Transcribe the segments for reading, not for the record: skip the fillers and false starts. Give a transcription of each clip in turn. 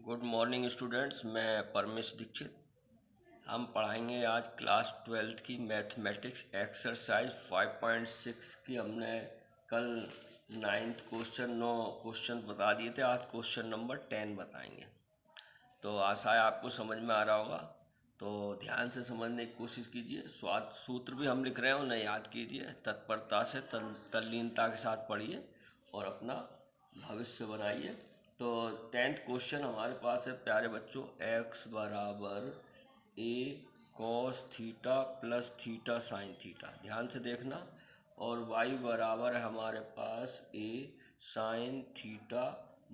Good morning students. मैं परमेश दीक्षित। हम पढ़ाएंगे आज क्लास 12th की मैथमेटिक्स एक्सरसाइज 5.6 की। हमने कल 9th क्वेश्चन 9 क्वेश्चन बता दिए थे। आज क्वेश्चन नंबर 10 बताएंगे। तो आशा है आपको समझ में आ रहा होगा। तो ध्यान से समझने की कोशिश कीजिए। सूत्र भी हम लिख रहे हैं उन्हें याद कीजिए। तत्परता से तल्लीनता के साथ पढ़िए और अपना भविष्य बनाइए। तो 10th क्वेश्चन हमारे पास है प्यारे बच्चों, x बराबर a cos theta plus theta sine theta. ध्यान से देखना। और y बराबर है हमारे पास a sine theta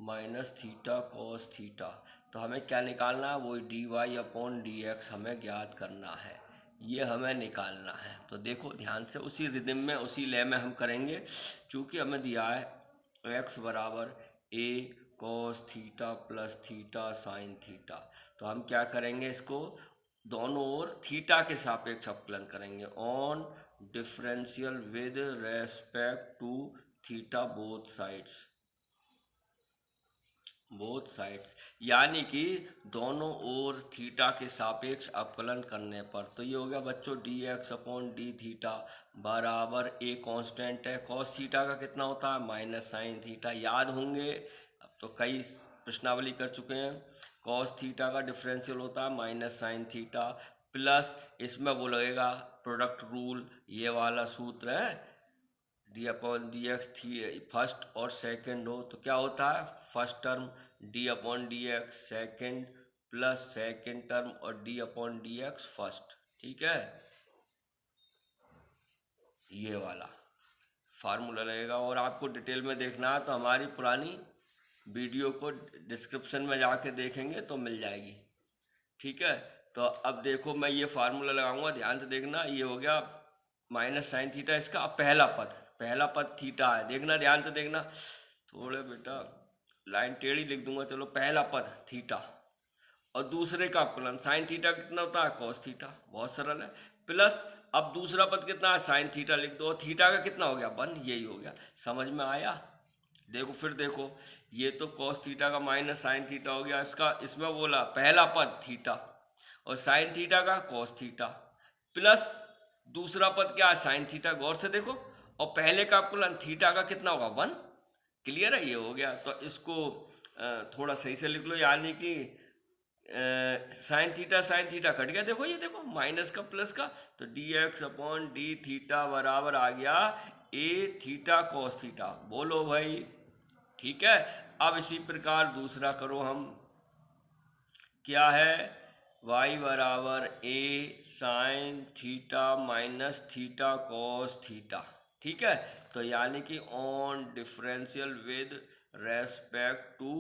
minus theta cos theta. तो हमें क्या निकालना है? वही D Y upon D X हमें ज्ञात करना है। ये हमें निकालना है। तो देखो ध्यान से, उसी रिदम में उसी लय में हम करेंगे। चूँकि हमें दिया है x बराबर a cos theta plus theta sine theta, तो हम क्या करेंगे? इसको दोनों ओर थीटा के सापेक्ष अवकलन करेंगे। On differential with respect to theta both sides, यानी कि दोनों ओर थीटा के सापेक्ष अवकलन करने पर। तो ये हो गया बच्चों D x upon D theta बराबर ए कांस्टेंट है। कॉस थीटा का कितना होता है? Minus sine theta. याद होंगे, अब तो कई प्रश्नावली कर चुके हैं। कॉस थीटा का डिफरेंशियल होता है माइनस साइन थीटा, प्लस इसमें वो लगेगा प्रोडक्ट रूल, ये वाला सूत्र है डी अपॉन डी एक्स थी फर्स्ट और सेकंड हो तो क्या होता है? First term d upon D x second plus second term और D upon D x first. ठीक है, ये वाला फार्मूला लगेगा। और आपको डिटेल में देखना है तो हमारी पुरानी वीडियो को डिस्क्रिप्शन में जाके देखेंगे तो मिल जाएगी। ठीक है, तो अब देखो मैं ये फार्मूला लगाऊंगा, ध्यान से देखना। ये हो गया माइनस साइन थीटा, इसका अब पहला पद थीटा है। देखना, ध्यान से देखना। थोड़े बेटा लाइन टेढ़ी लिख दूंगा। चलो, पहला पद थीटा और दूसरे का अवकलन साइन थीटा कितना होता है? Cos theta. बहुत सरल है। प्लस अब दूसरा पद कितना है? साइन थीटा लिख दो। थीटा का कितना हो गया? 1। यही हो गया। समझ में आया? देखो फिर देखो, ये तो कॉस थीटा का माइनस साइन थीटा हो गया। इसमें बोला पहला पद थीटा और साइन थीटा का कॉस थीटा, प्लस दूसरा पद क्या है? Sine theta. गौर से देखो, और पहले का अवकलन थीटा का कितना होगा? 1। क्लियर है? ये हो गया। तो इसको थोड़ा सही से लिख लो, यानी कि साइन थीटा कट गया। देखो, ये देखो माइनस का प्लस का, तो D x upon D theta बराबर आ गया ए थीटा कॉस थीटा। बोलो भाई, ठीक है। अब इसी प्रकार दूसरा करो हम। क्या है? y बराबर a sine theta minus theta cos theta. ठीक है, तो यानी कि on differential with respect to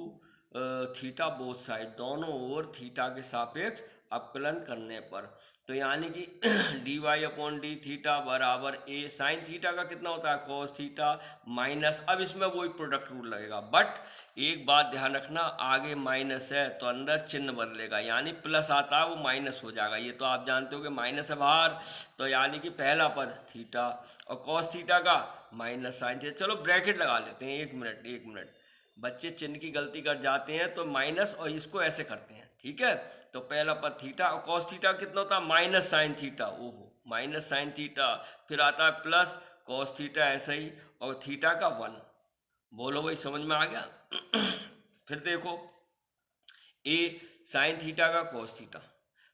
theta both side, दोनों ओर थीटा के सापेक्ष अवकलन करने पर। तो यानी कि D Y upon D theta बराबर ए साइन थीटा का कितना होता है? कॉस थीटा माइनस, अब इसमें वही प्रोडक्ट रूल लगेगा। बट एक बात ध्यान रखना, आगे माइनस है तो अंदर चिन्ह बदलेगा, यानी प्लस आता है वो माइनस हो जाएगा। ये तो आप जानते हो कि माइनस है बाहर, तो यानी कि पहला पद थीटा और कॉस थीटा का माइनस साइन थीटा। चलो ब्रैकेट लगा लेते हैं। एक मिनट, बच्चे चिन्ह की गलती कर जाते हैं तो माइनस और इसको ऐसे करते हैं। ठीक है, तो पहला पद थीटा और कॉस थीटा कितना होता है? Minus sine theta. ओहो, माइनस साइन थीटा, फिर आता है प्लस कॉस थीटा ऐसे ही, और थीटा का 1। बोलो भाई, समझ में आ गया? फिर देखो, ए साइन थीटा का कॉस थीटा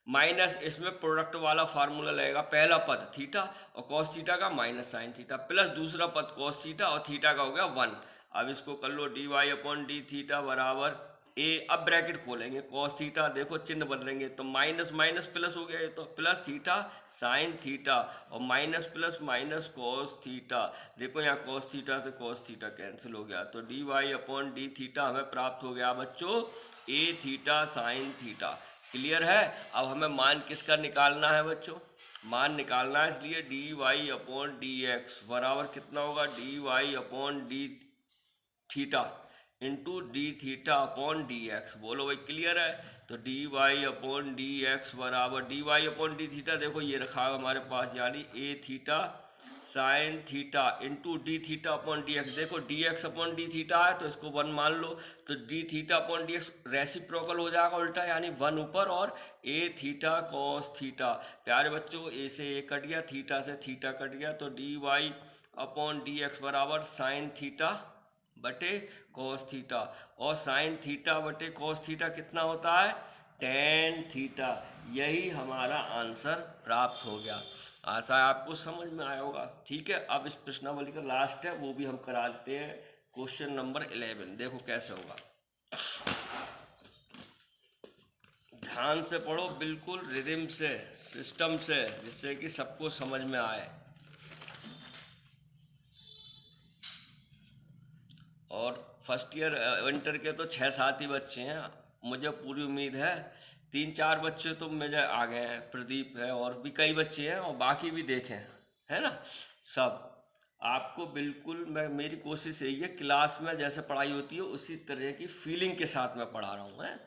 माइनस, इसमें प्रोडक्ट वाला फार्मूला लगेगा। पहला पद थीटा और कॉस थीटा का माइनस साइन थीटा, प्लस दूसरा पद कॉस थीटा और थीटा का हो गया 1। अब इसको कर लो d Y upon D theta बराबर ए। अब ब्रैकेट खोलेंगे, कॉस थीटा, देखो चिन्ह बदलेंगे तो माइनस माइनस प्लस हो गया, ये तो प्लस थीटा साइन थीटा और minus plus minus cos theta. देखो यहाँ कॉस थीटा से कॉस थीटा कैंसिल हो गया, तो D Y upon D theta हमें प्राप्त हो गया बच्चों A theta sine theta. Clear है? अब हमें मान किसका निकालना है बच्चों? मान निकालना है, इसलिए d Y upon D x बराबर कितना होगा? D Y upon D theta into d theta upon D x. बोलो भाई, क्लियर है? तो D Y upon D x बराबर d Y upon D theta, देखो ये रखा है हमारे पास, यानी a theta sine theta into d theta upon D x. देखो d x upon D theta है तो इसको 1 मान लो, तो D theta upon D x reciprocal हो जाएगा उल्टा, यानी 1 ऊपर और ए थीटा कॉस थीटा। प्यारे बच्चों ए से ए कट गया, थीटा से थीटा कट गया, तो D Y upon D x बराबर साइन थीटा बटे कॉस थीटा, और साइन थीटा बटे कॉस थीटा कितना होता है, टेन थीटा। यही हमारा आंसर प्राप्त हो गया। आशा है आपको समझ में आया होगा। ठीक है, अब इस प्रश्नावली का लास्ट है वो भी हम करा देते हैं। क्वेश्चन नंबर 11 देखो कैसे होगा, ध्यान से पढ़ो, बिल्कुल रिदम से, सिस्टम से, जिससे कि सबको समझ में आए। और फर्स्ट ईयर इंटर के तो 6-7 ही बच्चे हैं, मुझे पूरी उम्मीद है 3-4 बच्चे तो मेरे आ गए हैं, प्रदीप है और भी कई बच्चे हैं, और बाकी भी देखें, है ना। सब आपको बिल्कुल, मैं मेरी कोशिश यही है क्लास में जैसे पढ़ाई होती है उसी तरह की फीलिंग के साथ मैं पढ़ा रहा हूँ, है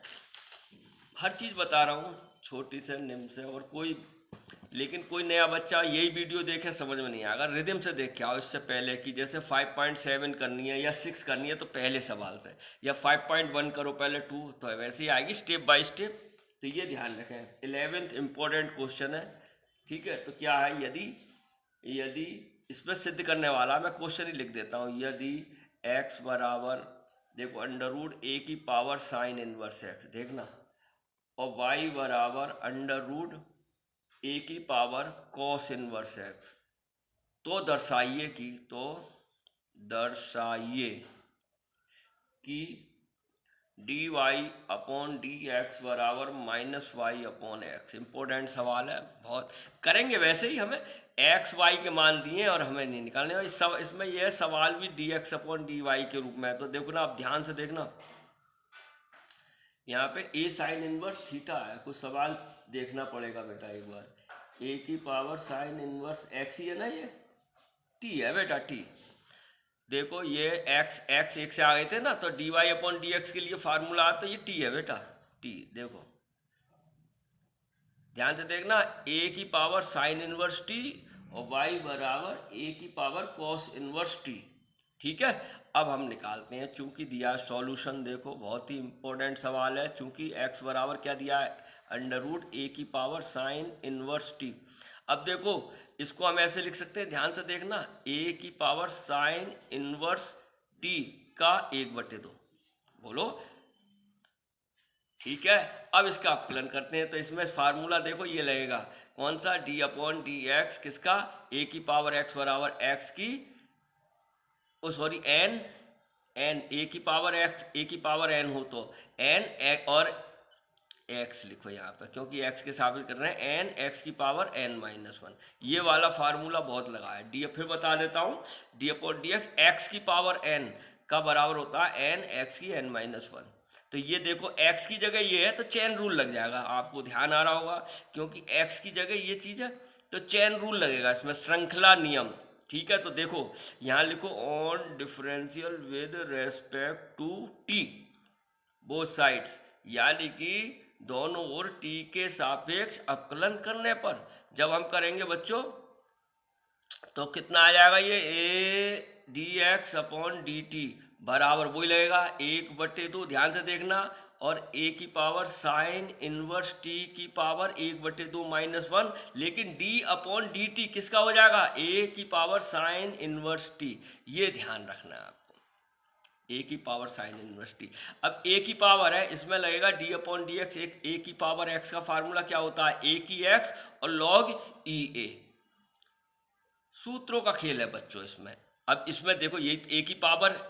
हर चीज़ बता रहा हूँ, छोटी से निम से। और कोई, लेकिन कोई नया बच्चा यही वीडियो देखे समझ में नहीं आएगा, रिदम से देख के आओ। इससे पहले कि जैसे 5.7 करनी है या 6 करनी है तो पहले सवाल से, या 5.1 करो पहले 2, तो वैसे ही आएगी स्टेप बाय स्टेप। तो ये ध्यान रखें, 11th इम्पोर्टेंट क्वेश्चन है। ठीक है, तो क्या है, यदि इसमें सिद्ध करने वाला मैं क्वेश्चन ही लिख देता हूँ। यदि x बराबर, देखो अंडर रूट ए की पावर साइन इनवर्स एक्स, देखना, और y बराबर अंडर रूट ए की पावर कॉस इनवर्स एक्स, तो दर्शाइए कि D Y upon D x बराबर minus y upon x. Important सवाल है, बहुत करेंगे वैसे ही, हमें एक्स वाई के मान दिए और हमें नहीं निकालने। इसमें यह सवाल भी D x upon D Y के रूप में है। तो देखो ना, आप ध्यान से देखना, यहाँ पे ए साइन इनवर्स थीटा है, कुछ सवाल देखना पड़ेगा बेटा एक बार। ए की पावर साइन इनवर्स एक्स ही है ना, ये टी है बेटा, टी। देखो ये एक्स एक से आ गए थे ना, तो D Y upon D X के लिए फार्मूला आता है, ये टी है बेटा, टी। देखो ध्यान से देखना, ए की पावर साइन इनवर्स टी और वाई बराबर ए की पावर कॉस इनवर्स टी। ठीक है, अब हम निकालते हैं, चूंकि दिया सॉल्यूशन, देखो बहुत ही इंपॉर्टेंट सवाल है। चूंकि x बराबर क्या दिया है, अंडर रूट ए की पावर साइन इनवर्स टी। अब देखो इसको हम ऐसे लिख सकते हैं, ध्यान से देखना, a की पावर साइन इनवर्स टी का 1/2, बोलो। ठीक है, अब इसका अपकलन करते हैं, तो इसमें फार्मूला देखो ये लगेगा, कौन सा, डी अपॉन डी एक्स, किसका, ए की पावर x बराबर एक्स की, सॉरी एन ए की पावर एक्स, ए की पावर एन हो तो एन और एक्स लिखो यहाँ पर, क्योंकि एक्स के साबित कर रहे हैं, एन एक्स की पावर एन माइनस 1। ये वाला फार्मूला बहुत लगा है। डी, फिर बता देता हूँ, D upon D x, x की पावर एन का बराबर होता है एन एक्स की एन माइनस 1। तो ये देखो एक्स की जगह ये है तो चेन रूल लग जाएगा, आपको ध्यान आ रहा होगा, क्योंकि एक्स की जगह ये चीज़ है तो चेन रूल लगेगा इसमें, श्रृंखला नियम। ठीक है, तो देखो यहाँ लिखो, on differential with respect to T both sides, यानी कि दोनों ओर टी के सापेक्ष अपकलन करने पर, जब हम करेंगे बच्चों तो कितना आ जाएगा, ये A D x upon D T बराबर वही लगेगा 1/2। ध्यान से देखना, और ए की पावर साइन इनवर्स टी की पावर 1/2 माइनस 1, लेकिन डी अपॉन डी टी किसका हो जाएगा, ए की पावर साइन इनवर्स टी। ये ध्यान रखना है आपको, ए की पावर साइन इनवर्स टी। अब ए की पावर है, इसमें लगेगा डी अपॉन डी एक्स। ए की पावर एक्स का फार्मूला क्या होता है, ए की एक्स और लॉग ई ए। सूत्रों का खेल है बच्चों इसमें। अब इसमें देखो, ये ए की पावर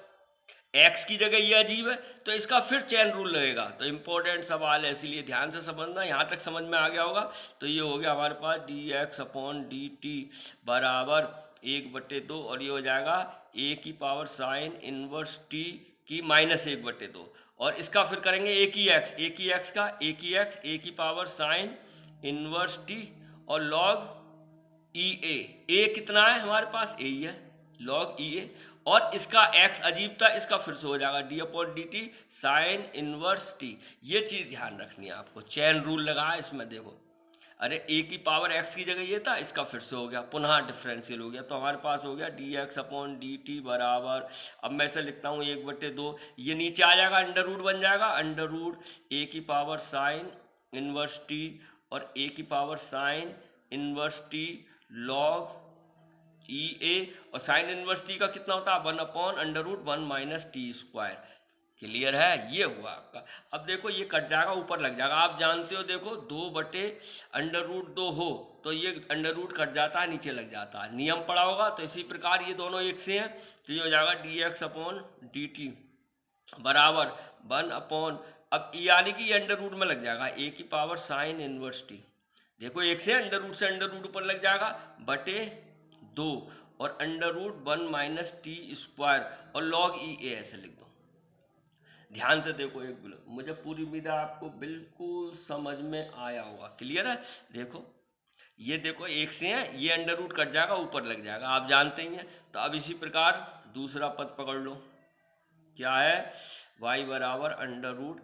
एक्स की जगह ये अजीब है, तो इसका फिर चेन रूल लगेगा। तो इंपॉर्टेंट सवाल है, इसीलिए ध्यान से समझना। यहाँ तक समझ में आ गया होगा, तो ये हो गया हमारे पास d x upon D T बराबर 1/2, और ये हो जाएगा ए की पावर साइन इनवर्स टी की माइनस 1/2, और इसका फिर करेंगे ए की एक्स का, ए की एक्स ए की पावर साइन इनवर्स टी और लॉग ई ए कितना है हमारे पास, ए ही है, लॉग ई ए, और इसका x अजीब था, इसका फिर से हो जाएगा d upon D T sign inverse T. ये चीज़ ध्यान रखनी है आपको, चेन रूल लगा है इसमें। देखो अरे ए की पावर एक्स की जगह ये था, इसका फिर से हो गया, पुनः डिफरेंशियल हो गया, तो हमारे पास हो गया D x upon D T बराबर, अब मैं इसे लिखता हूँ 1/2, ये नीचे आ जाएगा, अंडर रूट बन जाएगा, अंडर रूट ए की पावर साइन इनवर्स टी और ए की power sine inverse t log ई ए, और साइन इनवर्स टी का कितना होता है 1/√1 माइनस टी स्क्वायर। क्लियर है, ये हुआ आपका। अब देखो ये कट जाएगा, ऊपर लग जाएगा, आप जानते हो देखो 2/√2 हो तो ये अंडर रूट कट जाता है, नीचे लग जाता है, नियम पड़ा होगा। तो इसी प्रकार ये दोनों एक से हैं, तो ये हो जाएगा D x upon D T बराबर 1 अब यानी कि ये अंडर रूट में लग जाएगा ए की पावर साइन इनवर्स टी, देखो एक से अंडर रूट ऊपर लग जाएगा बटे 2 और अंडर√1 माइनस टी स्क्वायर और लॉग ई ए ऐसे लिख दो। ध्यान से देखो, एक मुझे पूरी उम्मीद है आपको बिल्कुल समझ में आया होगा। क्लियर है, देखो ये देखो एक से है, ये अंडर रूट कट जाएगा, ऊपर लग जाएगा, आप जानते ही हैं। तो अब इसी प्रकार दूसरा पद पकड़ लो, क्या है y बराबर अंडर रूट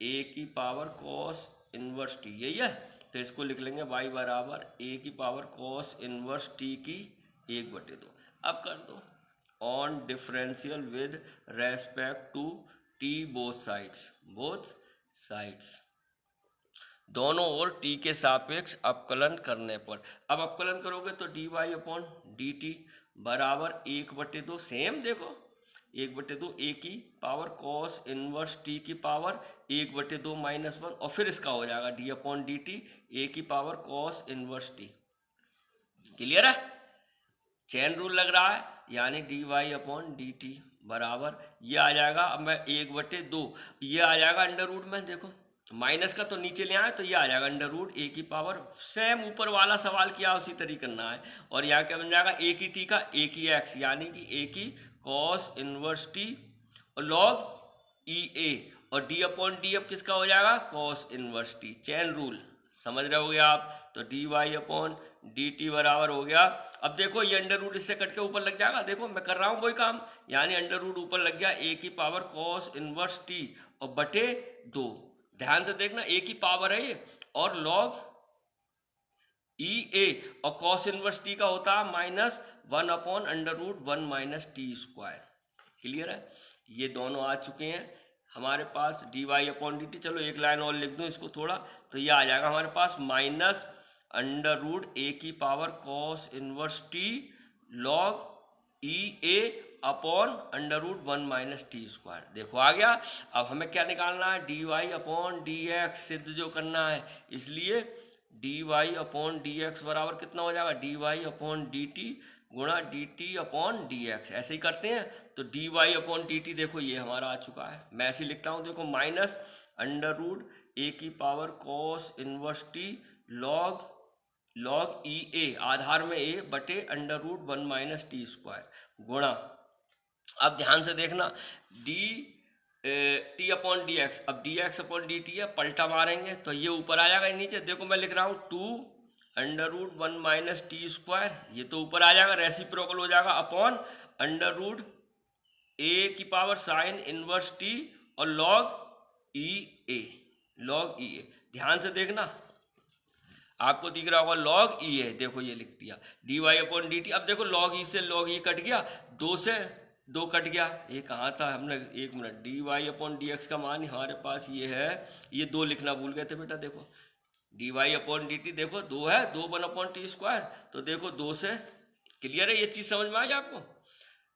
ए की पावर कॉस इनवर्स टी, यही है। तो इसको लिख लेंगे y बराबर ए की पावर कॉस इनवर्स टी की 1/2। अब कर दो on differential with respect to T both sides, दोनों ओर टी के सापेक्ष अवकलन करने पर। अब अवकलन करोगे तो D Y upon D T बराबर 1/2, सेम देखो 1/2 ए की पावर कॉस इनवर्स टी की पावर 1/2 -1, और फिर इसका हो जाएगा d upon D t a की power cos inverse t. Clear है, चेन रूल लग रहा है, यानी d Y upon D T बराबर ये आ जाएगा, अब मैं 1/2 ये आ जाएगा अंडर रूट में, देखो माइनस का तो नीचे ले आए तो ये आ जाएगा अंडर रूट ए की पावर, सेम ऊपर वाला सवाल किया उसी तरीके करना है। और यहाँ क्या बन जाएगा ए की टी का ए की एक्स, यानी कि ए की कॉस इनवर्स टी और लॉग ई ए, और डी अपॉन डी अब किसका हो जाएगा cos inverse T, chain rule समझ रहे होगे आप। तो D Y upon D T बराबर हो गया, अब देखो ये अंडर रूट इससे कट के ऊपर लग जाएगा, देखो मैं कर रहा हूँ वही काम, यानी अंडर रूट ऊपर लग गया ए की पावर कॉस इनवर्स टी और बटे 2, ध्यान से देखना ए की पावर है ये, और लॉग ई ए और कॉस इनवर्स टी का होता है -1/√1 माइनस टी स्क्वायर। क्लियर है, ये दोनों आ चुके हैं हमारे पास d Y upon D t. चलो एक लाइन और लिख दूँ इसको थोड़ा, तो ये आ जाएगा हमारे पास -√a की power cos inverse t log E a upon √1 minus t square. देखो आ गया। अब हमें क्या निकालना है, d Y upon D x सिद्ध जो करना है, इसलिए d Y upon D x बराबर कितना हो जाएगा, d Y upon D t गुणा d t upon D x, ऐसे ही करते हैं। तो D Y upon D T देखो ये हमारा आ चुका है, मैं ऐसे ही लिखता हूँ, देखो -√a की power cos inverse t log E a, आधार में ए बटे √1 माइनस टी स्क्वायर गुणा, अब ध्यान से देखना d t upon D x, अब d x upon D t है, पलटा मारेंगे तो ये ऊपर आ जाएगा नीचे, देखो मैं लिख रहा हूँ 2√1 माइनस टी स्क्वायर, ये तो ऊपर आ जाएगा, रेसिप्रोकल हो जाएगा अपॉन √a की पावर साइन इनवर्स टी और लॉग ई ए। ध्यान से देखना आपको दिख रहा होगा लॉग ई है, देखो ये लिख दिया D Y upon D T. अब देखो लॉग ई से लॉग ई कट गया, 2 से 2 कट गया, ये कहाँ था हमने, एक minute, D Y upon D X का मान हमारे पास ये है, ये 2 लिखना भूल गए थे बेटा, देखो D Y upon D T देखो 2 है, 2 1 अपॉन टी स्क्वायर, तो देखो 2 से, क्लियर है, ये चीज़ समझ में आ गया आपको।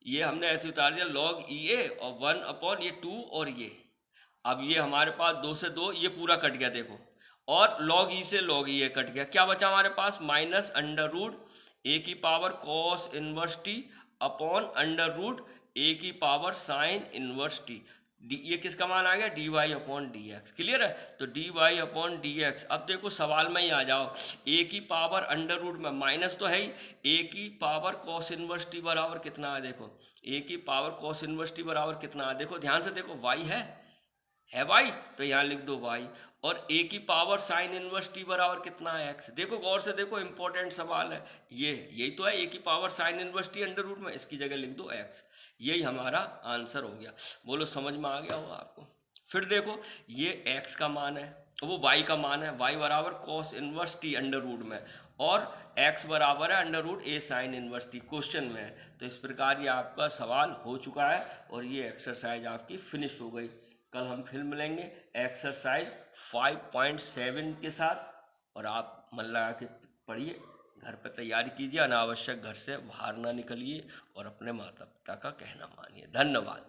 ये हमने ऐसे उतार दिया लॉग ई ए और 1 अपॉन ये 2 और ये, अब ये हमारे पास 2 से 2 ये पूरा कट गया देखो, और लॉग ई से लॉग ई कट गया, क्या बचा हमारे पास -√a की power cos inverse T upon √a की पावर साइन इनवर्स टी, ये किसका मान आ गया, D Y upon D X. Clear है, तो D Y upon D x, अब देखो सवाल में ही आ जाओ, a की पावर अंडर रूट में माइनस तो है ही, a की पावर कॉस इनवर्स टी बराबर कितना है, देखो a की पावर कॉस इनवर्स टी बराबर कितना है, देखो ध्यान से देखो y है y, तो यहाँ लिख दो y, और a की पावर साइन इनवर्स टी बराबर कितना है x, देखो गौर से देखो, इंपॉर्टेंट सवाल है ये, यही तो है a की power sine inverse T under root में, इसकी जगह लिख दो x, यही हमारा आंसर हो गया। बोलो समझ में आ गया होगा आपको। फिर देखो ये x का मान है, तो वो y का मान है, y बराबर cos inverse t under root में, और x बराबर है under root a sine inverse t question में है। तो इस प्रकार ये आपका सवाल हो चुका है और ये एक्सरसाइज आपकी फिनिश हो गई। कल हम फिर मिलेंगे एक्सरसाइज 5.7 के साथ, और आप मन लगा के पढ़िए, घर पर तैयारी कीजिए, अनावश्यक घर से बाहर ना निकलिए और अपने माता पिता का कहना मानिए। धन्यवाद।